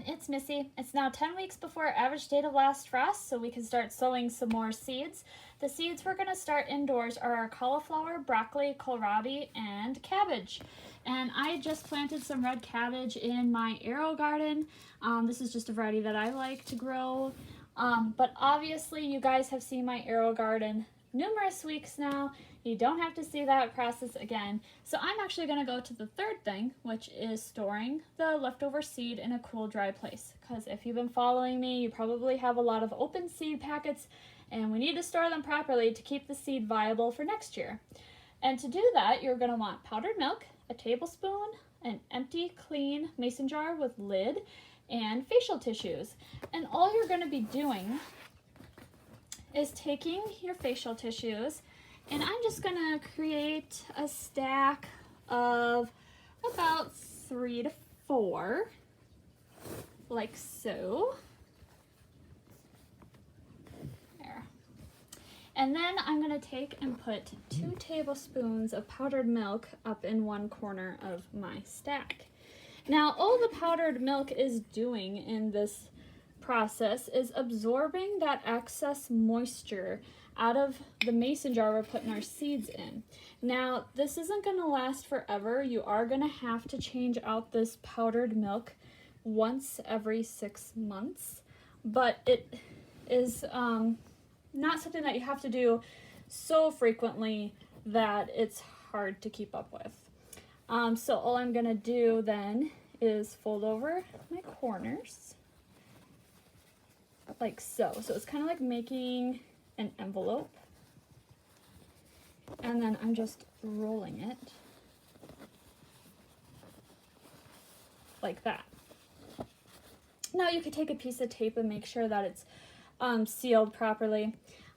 it's Missy. It's now 10 weeks before average date of last frost, so we can start sowing some more seeds. The seeds we're going to start indoors are our cauliflower, broccoli, kohlrabi, and cabbage. And I just planted some red cabbage in my arrow garden. This is just a variety that I like to grow. But obviously you guys have seen my arrow garden numerous weeks now. You don't have to see that process again. So I'm actually going to go to the third thing, which is storing the leftover seed in a cool, dry place. Because if you've been following me, you probably have a lot of open seed packets, and we need to store them properly to keep the seed viable for next year. And to do that, you're going to want powdered milk, a tablespoon, an empty, clean mason jar with lid, and facial tissues. And all you're going to be doing is taking your facial tissues, and I'm just gonna create a stack of about 3 to 4, like so. There. And then I'm gonna take and put 2 tablespoons of powdered milk up in one corner of my stack. Now, all the powdered milk is doing in this process is absorbing that excess moisture out of the mason jar we're putting our seeds in. Now, this isn't going to last forever. You are going to have to change out this powdered milk once every 6 months, but it is not something that you have to do so frequently that it's hard to keep up with. So all I'm going to do then is fold over my corners like so. So it's kind of like making an envelope, and then I'm just rolling it like that. Now you could take a piece of tape and make sure that it's sealed properly.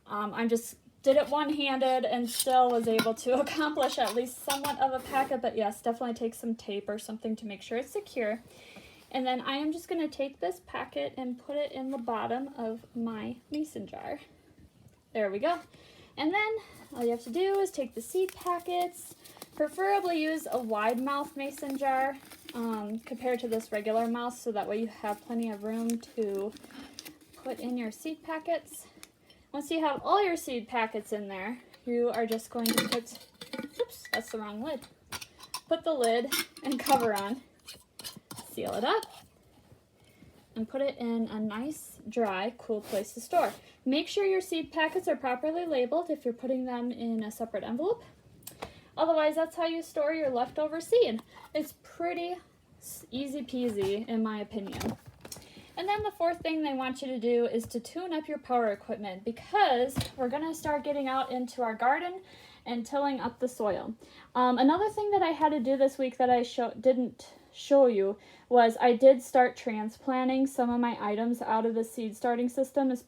I just did it one-handed and still was able to accomplish at least somewhat of a packet, but yes, definitely take some tape or something to make sure it's secure. And then I am just going to take this packet and put it in the bottom of my mason jar. There we go. And then all you have to do is take the seed packets, preferably use a wide mouth mason jar compared to this regular mouth, so that way you have plenty of room to put in your seed packets. Once you have all your seed packets in there, you are just going to put, oops, that's the wrong lid. Put the lid and cover on, seal it up, and put it in a nice, dry, cool place to store. Make sure your seed packets are properly labeled if you're putting them in a separate envelope. Otherwise, that's how you store your leftover seed. It's pretty easy peasy, in my opinion. And then the fourth thing they want you to do is to tune up your power equipment, because we're gonna start getting out into our garden and tilling up the soil. Another thing that I had to do this week that I didn't show you was I did start transplanting some of my items out of the seed starting system. Is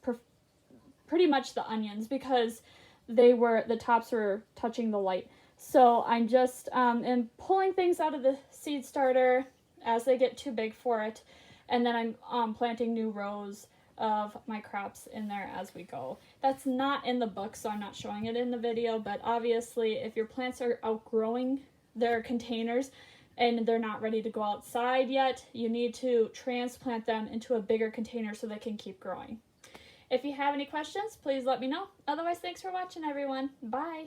pretty much the onions, because the tops were touching the light. So I'm just am pulling things out of the seed starter as they get too big for it, and then I'm planting new rows of my crops in there as we go. That's not in the book, so I'm not showing it in the video, but obviously if your plants are outgrowing their containers and they're not ready to go outside yet, you need to transplant them into a bigger container so they can keep growing. If you have any questions, please let me know. Otherwise, thanks for watching, everyone. Bye.